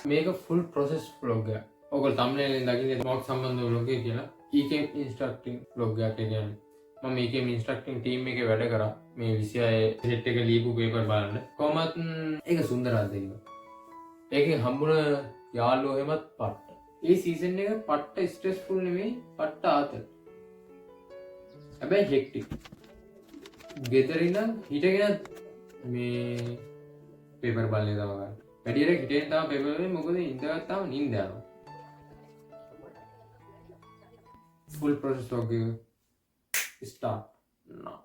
මේක full process vlog එකක්. ඔයගොල්ලෝ thumbnail එකෙන් දකින්නේ මොකක් සම්බන්ධ vlog එක කියලා. EKM instructing vlog එකක් කියන්නේ. මම EKM instructing team එකේ වැඩ කරා. මේ 26 set එක ලියපු paper බලන්න. කොහොමත් ඒක සුන්දරාද ඒක. ඒකෙන් හම්බුන යාළුවෝ එහෙමත් පට්ට. මේ සීසන් එක පට්ට ස්ට්‍රෙස්ෆුල් නෙමෙයි, පට්ට ආතල්. හැබැයි හෙක්ටික්. ගෙදර ඉඳන් හිටගෙන මේ පේපර් බලන්නේ තමයි ගන්න. වැඩියට හිටෙන් තමයි පේපර් බලන්නේ මොකද ඉඳගත්තාම නිින්ද යනවා. Full process vlog start now.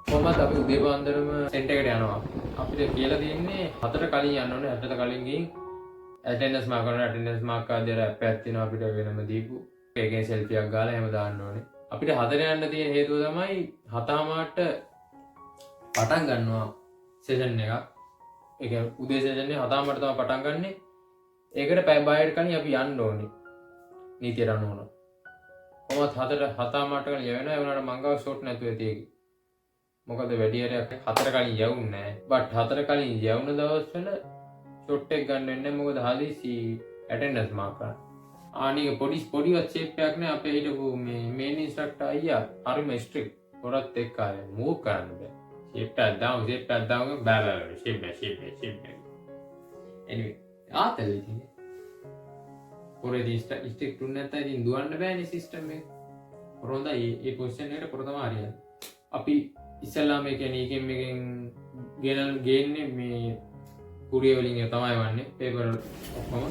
කොහොමද අපි උදේ පාන්දරම සෙන්ටර් එකට යනවා. අපිට කියලා තියෙන්නේ 4ට කලින් යන්න ඕනේ. 8ට කලින් ගිහින් attendance mark කරනවා. attendance mark ආදියට ඇප් එකක් තියෙනවා අපිට වෙනම දීපු. ඒකේ selfie එකක් ගාලා එහෙම දාන්න ඕනේ. අපිට 4 යන්න තියෙන හේතුව තමයි 7:00ට පටන් ගන්නවා සෙෂන් එකක්. ඒ කියන්නේ උදේ සෙෂන් එක 7:00ට තමයි පටන් ගන්නෙ. ඒකට පැය භාගයකට කලින් අපි යන්න ඕනේ. නීතියට අනුව. කොහොමද 7:00ට කලින් යවෙනවා. ඒ වුණාට මං ගාව ෂොට් නැතුව තියෙන්නේ. මොකද වැඩිහරියක් 4 කලින් යවුන්නේ නැහැ. බට් 4 කලින් යවුන දවස්වල ෂොට් එක ගන්න වෙන්නේ නැහැ. මොකද හදිසි ඇටෙන්ඩන්ස් මාක් කරන්න. ආනික පොඩිවත් ෂේප් එකක් නෑ අපේ හිටපු මේ මේන් ඉන්ස්ට්‍රක්ටර් අයියා හරිම ස්ට්‍රික්ට්. පොරත් එක්ක ආයේ මූව් කරන්න බෑ. ෂේප් එකක් දාමු බෑ ෂේප් එක. anyway ආතල් ඉතින්. පොරේදී ස්ට්‍රික්ට් උන්නේ නැත්නම් ඉතින් දුවන්න බෑනේ සිස්ටම් එක. පොරොන්දයි මේ පොසිෂන් එකට පොර තමයි හරියන්නේ. අපි ඉස්සල්ලා මේ කියන්නේ EKM එකෙන් ගේන්නේ මේ කුරිය වලින් තමයි වන්නේ පේපර් ඔක්කොම.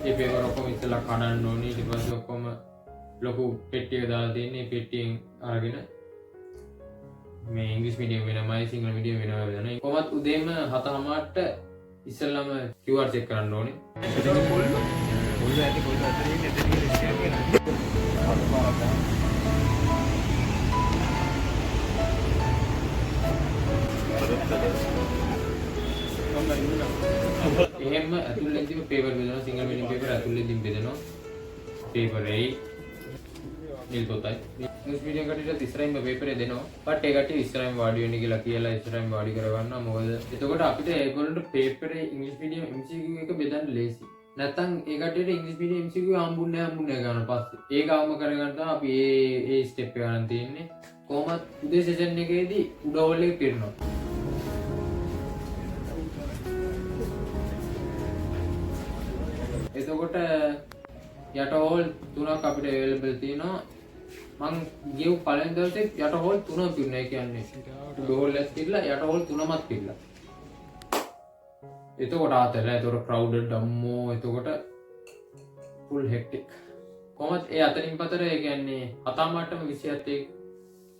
ඒ පේපර් ඔක්කොම ඉස්සල්ලා කඩන්න ඕනේ. ඊට පස්සේ ඔක්කොම ලොකු පෙට්ටියක දාලා තියෙන්නේ. පෙට්ටියෙන් අරගෙන මේ ඉංග්‍රීසි මීඩියම් වෙනමයි සිංහල මීඩියම් වෙනමයි වෙනවා. කොහොමත් උදේම 7:00ට ඉස්සල්ලාම QR චෙක් කරන්න ඕනේ. එහෙම ඇතුළෙන්දීම පේපර් බෙදනවා. සිංගල් මීඩියම් පේපර් ඇතුළෙන්දීම බෙදනවා. පේපර් A නිල් පොතයි. ඉංග්‍රීසි මීඩියම් කට්ටියට ඉස්සරහින්ම පේපරේ දෙනවා. බට් ඒ කට්ටිය ඉස්සරහින්ම වාඩි වෙන්න කියලා කියලා ඉස්සරහින්ම වාඩි කරගන්නවා. මොකද එතකොට අපිට ඒගොල්ලන්ට පේපරේ ඉංග්‍රීසි මීඩියම් MCQ එක බෙදන්න ලේසි. නැත්තම් ඒ කට්ටියට ඉංග්‍රීසි මීඩියම් MCQ හම්බුන්නේ ගන්න පස්සේ. ඒක අවම කරගන්න තමයි අපි ඒ ස්ටෙප් එක ගන්න තියෙන්නේ. කොහොමත් උදේ සෙෂන් එකේදී උඩවල් එක පිරෙනවා. එතකොට යට හෝල් 3ක් අපිට අවైలබල් තියෙනවා. මං ගියු පළවෙනි දවසේ යට හෝල් 3ක් පිරුණා. ඒ කියන්නේ උඩ හෝල් එකක් පිරලා යට හෝල් 3මත් පිරලා. එතකොට ආතල. එතකොට ක්‍රවුඩඩ් අම්මෝ. එතකොට ෆුල් හෙක්ටික්. කොහොමද ඒ අතරින් පතර ඒ කියන්නේ 7:00ටම 27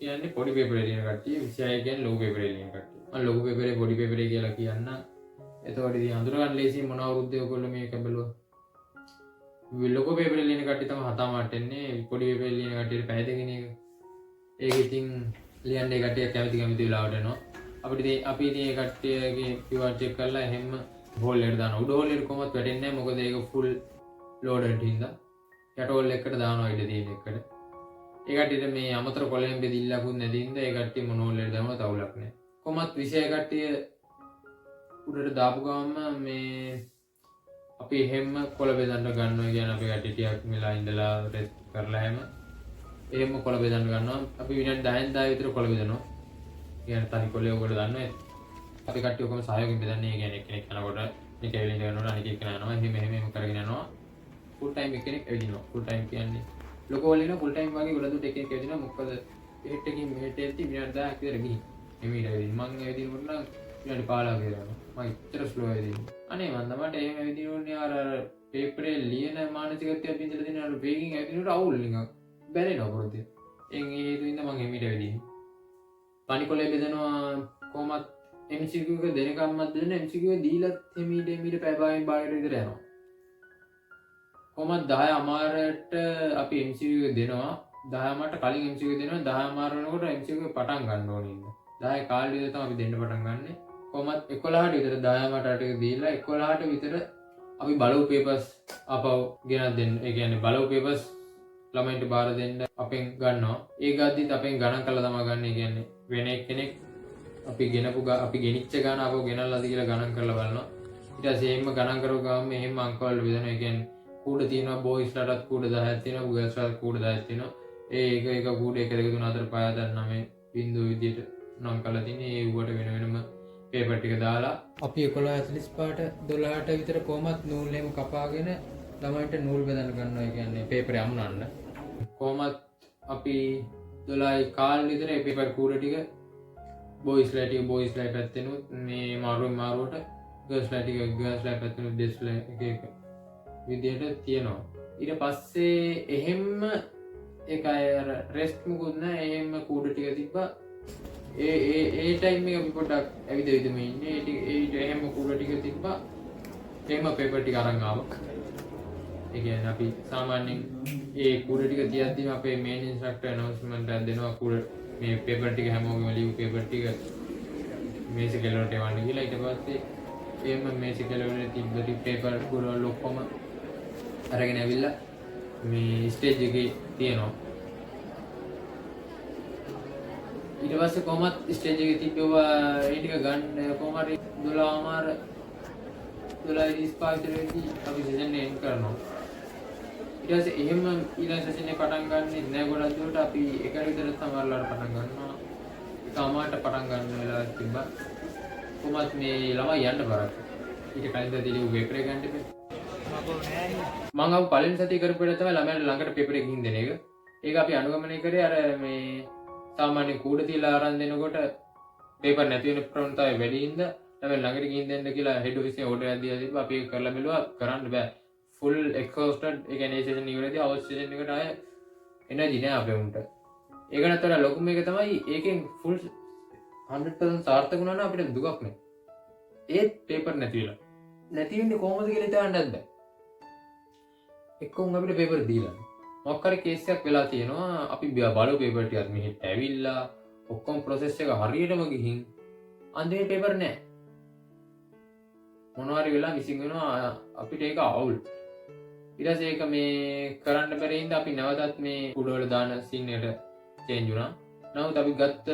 කියන්නේ පොඩි පේපරේ ලියන කට්ටිය. 26 කියන්නේ ලොකු පේපරේ ලියන කට්ටිය. මම ලොකු පේපරේ පොඩි පේපරේ කියලා කියන්න. එතකොට ඉතින් අඳුර ගන්න ලේසි මොන අවුරුද්දේ ඔයගොල්ලෝ මේක බැලුවා. ලොකු පේපරේ ලියන කට්ටිය තමයි 7:00ට එන්නේ. පොඩි පේපරේ ලියන කට්ටියට පැය දෙකකින් එක. ඒක ඉතින් ලියන්නේ කට්ටිය කැමති වෙලාවට එනවා. අපි ඉතින් ඒ කට්ටියගේ QR චෙක් කරලා එහෙම හෝල් එකට දානවා. උඩ හෝල් එක කොහොමවත් වැටෙන්නේ නැහැ. මොකද ඒක ෆුල් ලෝඩඩ් හින්දා. යට හෝල් එකකට දානවා ඉඩ තියෙන එකට. ඒ කට්ටියට මේ අමතර කොලෙන් බෙදිල්ලකුත් නැති හින්දා ඒ කට්ටිය මොන හෝල් එකට දානවා තවුලක් නැහැ. කොහොමත් 26 කට්ටිය උඩට දාපු ගමන් මේ අපි එහෙම කොළ බෙදන්න ගන්නවා. කියන්නේ අපි කට්ටිය ටිකක් මෙලා ඉඳලා රෙස්ට් කරලා එහෙම කොළ බෙදන්න ගන්නවා. අපි විනාඩි 10න් 10 විතර කොළ බෙදනවා. කියන්නේ තනි කොළේ ඔයගොල්ලෝ දන්නවා. අපි කට්ටිය ඔක්කොම සහයෝගයෙන් බෙදන්නේ. ඒ කියන්නේ එක්කෙනෙක් යනකොට එක එවිලින් යනකොට අනික එක්කෙනා යනවා. එහෙම කරගෙන යනවා. ෆුල් ටයිම් එක්කෙනෙක් එවිදිනවා. ෆුල් ටයිම් කියන්නේ ලොකෝ වල ඉන්න ෆුල් ටයිම් වගේ ගොඩදුට එක්කෙනෙක් එවිදිනවා. මොකද හෙට් එකකින් මෙහෙට එද්දි විනාඩි 10ක් විතර ගිහින් එමීට එවිදින. මං එවිදිනකොට නම් විනාඩි 15ක් විතර යනවා. මම ඉතර ස්ලෝ එවිදිනවා. අනේ මන්ද මට එහෙම එවිදිනෝනේ අර පේපරේ ලියන මානසිකත්වය බින්දලා දෙන අර වේගින් එවිදිනකොට අවුල් නිකන් බැරෙනවා පොරොන්දේ. එන් ඒ හේතුවින්ද මං එමීට එවිදින්නේ. පනිකොලේ බෙදනවා. කොහොමත් MCQ එක දෙනකම්මත් දෙන්න MCQ දීලත් එමීට පැය භාගයකට විතර යනවා. කොහොමත් 10:00ට අපි MCQ දෙනවා. 10:00ට කලින් MCQ දෙනවා. 10:00 වෙනකොට MCQ පටන් ගන්න ඕනේ ඉන්න. 10 කාලේ විතර තමයි අපි දෙන්න පටන් ගන්නෙ. කොහොමත් 11ට විතර 10:00ට දීලා 11ට විතර අපි බලව පේපර්ස් ආපහු ගෙනත් දෙන්න. ඒ කියන්නේ බලව පේපර්ස් ළමයින්ට බාර දෙන්න අපෙන් ගන්නවා. ඒ ගද්දිත් අපෙන් ගණන් කරලා තමයි ගන්න. ඒ කියන්නේ වෙන එක්කෙනෙක් අපි අපි ගෙනිච්ච ගාන අපෝ ගෙනල්ලාද කියලා ගණන් කරලා බලනවා. ඊට පස්සේ එහෙම ගණන් කරව ගාම එහෙම අංක වලට බෙදෙනවා. ඒ කියන්නේ කූඩ තියෙනවා බෝයිස්ලාටත් කූඩ 10ක් තියෙනවා ගර්ල්ස්ලාටත් කූඩ 10ක් තියෙනවා. ඒ එක කූඩ 1 2 3 4 5 6 9 බිංදුව විදියට නම් කරලා තින්නේ. ඒ උවට වෙන වෙනම පේපර් ටික දාලා අපි 11:45 පාට 12ට විතර කොහමත් නූල් එහෙම කපාගෙන ළමයින්ට නූල් බෙදන්න ගන්නවා. ඒ කියන්නේ පේපරේ අමුණන්න. කොහමත් අපි 12යි කාල් විතර මේ පේපර් කූඩ ටික බෝයිස්ලා පැත්තෙනුත් මේ මාරුවට ගර්ල්ස්ලා පැත්තෙනුත් දෙස්ලා එක විදියට තියෙනවා. ඊට පස්සේ එහෙම ඒක අර රෙස්ට් මුකුත් නැහැ. එහෙම කූඩ ටික තිබ්බා. ඒ ටයිම් එක අපි පොඩ්ඩක් ඇවිදින්න ඉන්නේ. ඒ එහෙම කූඩ ටික තිබ්බා. එහෙම පේපර් ටික අරන් ආවා. ඒ කියන්නේ අපි සාමාන්‍යයෙන් ඒ කූඩ ටික තියද්දිම අපේ මේන් ඉන්ස්ට්‍රක්ටර් ඇනවුන්ස්මන්ට් එකක් දෙනවා කූඩ මේ පේපර් ටික හැමෝගෙම ලියපු පේපර් ටික මේසෙ කෙළවරට එවන්න කියලා. ඊට පස්සේ එහෙම මේසෙ කෙළවරේ තිබ්බ පේපර් වල ඔක්කොම අරගෙන ඇවිල්ලා මේ ස්ටේජ් එකේ තියනවා. ඊට පස්සේ කොහොමත් ස්ටේජ් එකේ තිබ්බවා ඒ ටික ගන්න කොහොම හරි 12:35 විතරදී අපි සෙෂන් එක එන්ඩ් කරනවා. ඊට පස්සේ එහෙම ඊළඟ සෙෂන් එක පටන් ගන්නෙ නෑ. ගොඩක් දුරට අපි එක විතර සමහරවල්ලාට පටන් ගන්නවා. එකමාරට පටන් ගන්න වෙලාවක් තිබ්බා. කොහොමත් මේ ළමයි යන්න බරක්. ඊට කලින් දැදිලි පේපර් එක ගන්න ඉපේ. මම ආව පළවෙනි සතිය කරපුවා තමයි ළමයින්ට ළඟට පේපර් එක ගිහින් දෙන එක. ඒක අපි අනුගමනය කරේ අර මේ සාමාන්‍ය කූඩ තියලා අරන් දෙනකොට පේපර් නැති වෙන ප්‍රවණතාවය වැඩි හින්දා ළමයි ළඟට ගිහින් දෙන්න කියලා හෙඩ් ඔෆිස් එකේ ඕඩර් එකක් දීලා තිබ්බා. අපි ඒක කරලා බැලුවා කරන්න බෑ. ෆුල් එක්සෝස්ටඩ්. ඒ කියන්නේ ඒ සෙෂන් ඉවරදී අවුට් සෙෂන් එකට ආයේ එනර්ජි නෑ අපේ උන්ට. ඒක නතර ලොකුම එක තමයි ඒකෙන් ෆුල් 100% සාර්ථක වුණා නම් අපිට දුකක් නෑ. ඒත් පේපර් නැති වෙලා. නැති වෙන්නේ කොහොමද කියලා හිතන්නත් බෑ. එක්කම අපිට පේපර් දීලා. මොකක් හරි කේස් එකක් වෙලා තියෙනවා. අපි බලව පේපර් ටිකත් මෙහෙට ඇවිල්ලා ඔක්කොම ප්‍රොසෙස් එක හරියටම ගිහින් අන්තිමේ පේපර් නෑ. මොනවාරි වෙලා මිසින් වෙනවා. අපිට ඒක අවුල්. ඊට පස්සේ ඒක මේ කරන්න බැරි හින්දා අපි නැවතත් මේ කුඩවල දාන සීන් එකට චේන්ජ් වුණා. නමුත් අපි ගත්ත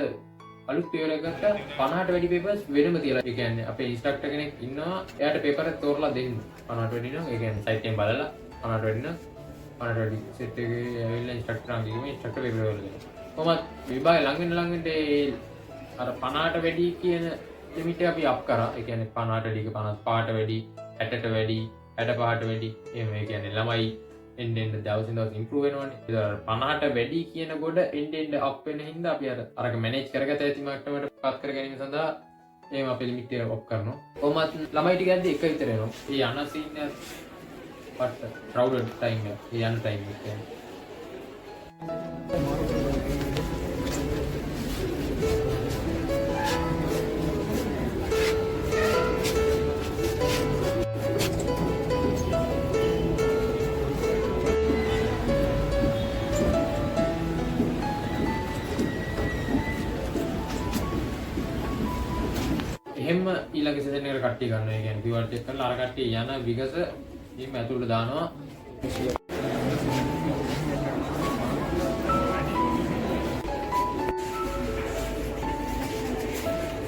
අලුත් පේපර් එකකට 50ට වැඩි පේපර්ස් වෙනම තියලා. ඒ කියන්නේ අපේ ඉන්ස්ට්‍රක්ටර් කෙනෙක් ඉන්නවා. එයාට පේපර් එක තෝරලා දෙන්න. 50ට වැඩි නම් ඒ කියන්නේ සයිට් එකෙන් බලලා 50ට වැඩි නම් 50ට වැඩි සෙට් එකේ ඇවිල්ලා ඉන්ස්ට්‍රක්ටර් අංගෙම ඉන්ස්ට්‍රක්ටර් පේපර් වල දෙනවා. කොහොමද විභාගය ළඟ වෙන අර 50ට වැඩි කියන ලිමිට් එක අපි අප් කරා. ඒ කියන්නේ 50ට වැඩි 55ට වැඩි 60ට වැඩි 65ට වැඩි එහෙම. ඒ කියන්නේ ළමයි එන්න දවසින් දවස ඉම්ප්‍රූව් වෙනවනේ. ඒක 50ට වැඩි කියන කොට එන්න අප් වෙන හින්දා අපි අරක මැනේජ් කරගත හැකි මට්ටමට පත් කර ගැනීම සඳහා එහෙම අපේ ලිමිට් එක ඔෆ් කරනවා. කොහොමත් ළමයි ටික ඇද්දි එක විතර එනවා. ඒ යන සීන් එක පට්ට ක්‍රවුඩඩ් ටයිම් එක. ඒ යන ටයිම් එක කියන්නේ. එහෙම ඊළඟ සෙෂන් එකට කට්ටිය ගන්නවා. ඒ කියන්නේ පියවර චෙක් කරලා අර කට්ටිය යන විගස එහෙම ඇතුළට දානවා.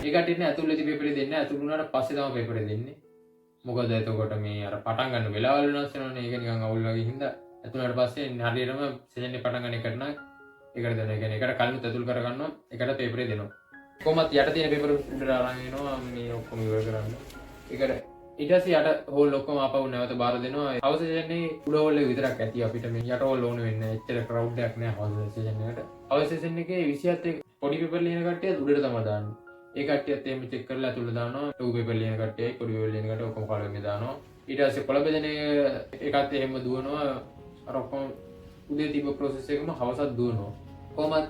ඒ කට්ටියනේ ඇතුළේදී පේපරේ දෙන්නේ. ඇතුළු වුණාට පස්සේ තමයි පේපරේ දෙන්නේ. මොකද එතකොට මේ අර පටන් ගන්න වෙලාවල් වෙනස් වෙනවනේ. ඒක නිකන් අවුල් වගේ හින්දා ඇතුළට පස්සේ හරියටම සෙෂන් එක පටන් ගන්න එකට නම් ඒකට දෙනවා. ඒ කියන්නේ එකට කලින් ඇතුළු කර ගන්නවා. එකට පේපරේ දෙනවා. කොහොමත් යට තියෙන පේපර් උඩට අරන් එනවා මේ ඔක්කොම ඉවර කරන්න. ඒකට ඊට පස්සේ යට හෝල් ඔක්කොම ආපහු නැවත බාර දෙනවා. හවුස් සෙෂන් එකේ උඩ හෝල් එක විතරක් ඇති. අපිට මේ යට හෝල් ඕන වෙන්නේ නැහැ. එච්චර ක්‍රවුඩ් එකක් නැහැ හවුස් සෙෂන් එකට. හවුස් සෙෂන් එකේ 27 පොඩි පේපර් ලියන කට්ටියත් උඩට තමයි දාන්නේ. ඒ කට්ටියත් එහෙම චෙක් කරලා ඇතුළට දානවා. ටූ පේපර් ලියන කට්ටියයි පොඩි පේපර් ලියන කට්ටිය ඔක්කොම කොලමේ දානවා. ඊට පස්සේ කොළ බෙදෙන එකත් එහෙම දුවනවා. අර ඔක්කොම උදේ තිබ්බ ප්‍රොසෙස් එකම හවසත් දුවනවා. කොහොමත්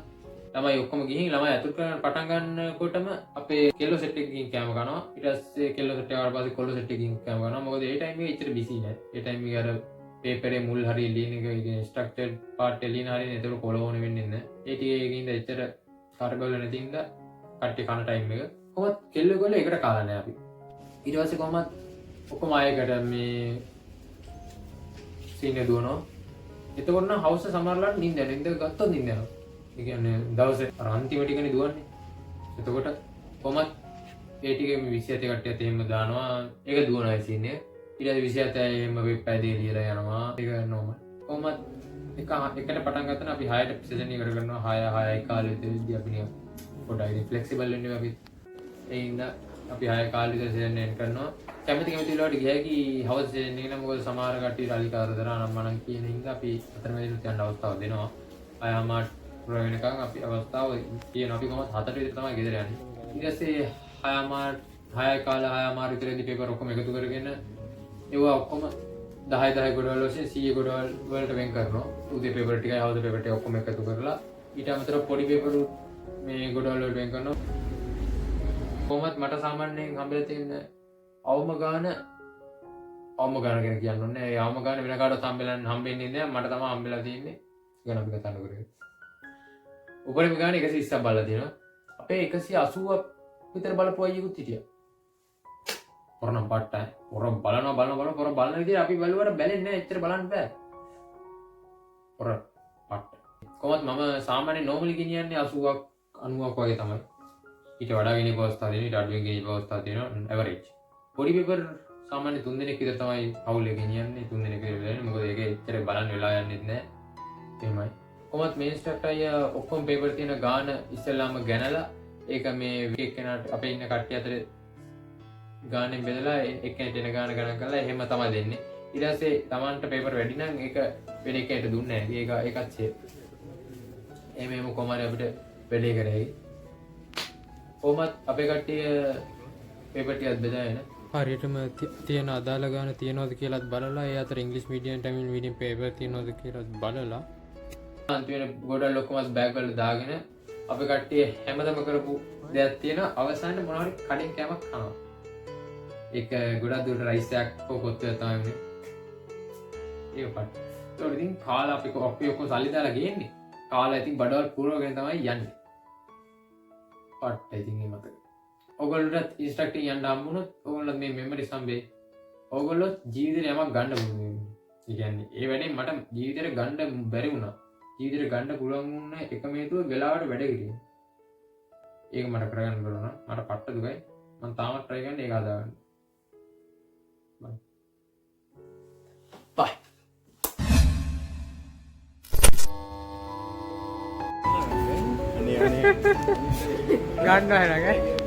ළමයි ඔක්කොම ගිහින් ළමයි අතුරු කරන්න පටන් ගන්නකොටම අපේ කෙල්ලෝ සෙට් එක ගිහින් කෑම කනවා. ඊට පස්සේ කෙල්ලෝ සෙට් එක ආවට පස්සේ කොල්ලෝ සෙට් එක ගිහින් කෑම කනවා. මොකද ඒ ටයිම් එකේ ඉච්චර බිසි නෑ. ඒ ටයිම් එකේ අර පේපරේ මුල් හරිය ලියන එක කියන්නේ ස්ට්‍රක්චර්ඩ් පාර්ට් එක ලියන හරිය නේද? ඒක කොළ ඕන වෙන්නේ නැහැ. ඒ ටික ඒකින්ද ඉච්චර කාර්බල් නැති හින්දා කට්ටිය කන ටයිම් එක. කොහොමත් කෙල්ලෝ ගොල්ලෝ එකට කාලා නෑ අපි. ඊට පස්සේ කොහොමත් ඔක්කොම ආයෙකට මේ සීන් එක දුවනවා. එතකොට නම් හවුස් එක සමහරලාට නිින්ද යනවා. නිින්ද ගත්තොත් නිින්ද යනවා. ඒ කියන්නේ දවසේ අර අන්තිම ටිකනේ දුවන්නේ. එතකොට කොහොමත් ඒ ටික මේ 27 කට්ටියත් එහෙම දානවා ඒක දුවනවා ඉන්නේ ඊට පස්සේ 27 එහෙම වෙබ් පැදේ ලියලා යනවා ඒක නෝමල් කොහොමත් එකට පටන් ගත්තා නම් අපි 6ට සෙෂන් එක කරනවා 6 කාලෙ විතරදී අපි නිකන් පොඩ්ඩක් ෆ්ලෙක්සිබල් වෙන්නේ අපි ඒ ඉඳ අපි 6 කාලෙ විතර සෙෂන් එක කරනවා කැමති වෙලාවට ගියකි හවස් සෙෂන් එක නම් මොකද සමහර කට්ටිය රාලි කාර්යදර අනම්මනම් කියන හින්දා අපි අතරමැදින් යන අවස්ථාව දෙනවා අයමාට පුර වෙනකන් අපි අවස්ථාව කියන අපි කොහොමද 7ට විතර තමයි ගෙදර යන්නේ ඊට පස්සේ 6 කාලේ 6 විතරදී පේපර් ඔක්කොම එකතු කරගෙන ඒවා ඔක්කොම 10 ගොඩවල් වශයෙන් 100 ගොඩවල් වලට වෙන් කරනවා උදේ පේපර් ටිකයි හවස පේපර් ටික ඔක්කොම එකතු කරලා ඊට අමතරව පොඩි පේපර් මේ ගොඩවල් වලට වෙන් කරනවා කොහොමත් මට සාමාන්‍යයෙන් හම්බෙලා තියෙන අවම ගාන ගැන කියන්න ඕනේ ඒ අවම ගාන වෙන කාටවත් හම්බෙන්නේ නැහැ මට තමයි හම්බෙලා තියෙන්නේ ගැන අපි කතා කරමු උපරිම ගාන 120ක් බලලා තියෙනවා අපේ 180ක් විතර බලපු අයියෙකුත් හිටියා පොරනම් පාට්ටයි පොර බලනවා පොර බලන විදිහට අපි බලුවට බැලෙන්නේ නැහැ එච්චර බලන්න බෑ පොර පාට්ට කොහොමද මම සාමාන්‍යයෙන් නෝමලි ගෙනියන්නේ 80ක් 90ක් වගේ තමයි ඊට වඩා ගෙනියන අවස්ථා තියෙනවා ඊට අඩුවෙන් ගෙනියන අවස්ථා තියෙනවා ඇවරේජ් පොඩි පේපර් සාමාන්‍ය 3 දිනක් විතර තමයි අවුලේ ගෙනියන්නේ 3 දිනක් විතර වෙන්නේ මොකද ඒක එච්චර බලන්න වෙලා යන්නේ නැහැ එහෙමයි කොහොමත් මේන් ස්ට්‍රක්ට් අය ඔක්කොම පේපර් තියෙන ගාන ඉස්සෙල්ලාම ගණනලා ඒක මේ එක කෙනාට අපේ ඉන්න කට්ටිය අතර ගානෙන් බෙදලා එක්කෙනෙක් එන ගාන ගණන් කරලා එහෙම තමයි දෙන්නේ ඊට පස්සේ Tamanට පේපර් වැඩි නම් ඒක වෙන එකකට දුන්නේ නැහැ ඒකත් සේෆ් එහෙම කොහමද අපිට වැඩේ කරේ කොහොමත් අපේ කට්ටිය පේපර් ටිකක් බෙදාගෙන හරියටම තියෙන අදාළ ගාන තියනවද කියලාත් බලලා ඒ අතර ඉංග්‍රීසි මීඩියම් ටැමිල් මීඩියම් පේපර් තියනවද කියලාත් බලලා අන්තිමේ ගොඩක් ලොක්කමත් බෑග් වල දාගෙන අපේ කට්ටිය හැමදම කරපු දෙයක් තියෙනවා අවසානයේ මොනවා හරි කඩෙන් කෑමක් කනවා ඒක ගොඩක් දුරට රයිස් එකක් පොත්තේ තමයි ඒක පට ඒතකොට ඉතින් කාලා අපි ඔක්කොම සල්ලි දාලා ගේන්නේ කාලා ඉතින් බඩවල් පුරවගෙන තමයි යන්නේ පට්ට ඉතින් මේ මතක ඔයගොල්ලන්ට ඉන්ස්ට්‍රක්ටින් යන්න හම්බුනොත් ඔයගොල්ලෝ මේ මෙමරිස් හම්බේ ඔයගොල්ලෝ ජීවිතේ යමක් ගන්න පුළුවන් ඒ කියන්නේ ඒ වැඩේ මට ජීවිතේට ගන්න බැරි වුණා ජීවිතේට ගන්න පුළුවන් වුණ එකම හේතුව වෙලාවට වැඩ කිරීම ඒක මට කරගන්න බැරුණා මට පට්ට දුකයි මම තාමත් try කරන්නේ ඒක හදාගන්න bye ගන්න වෙනකයි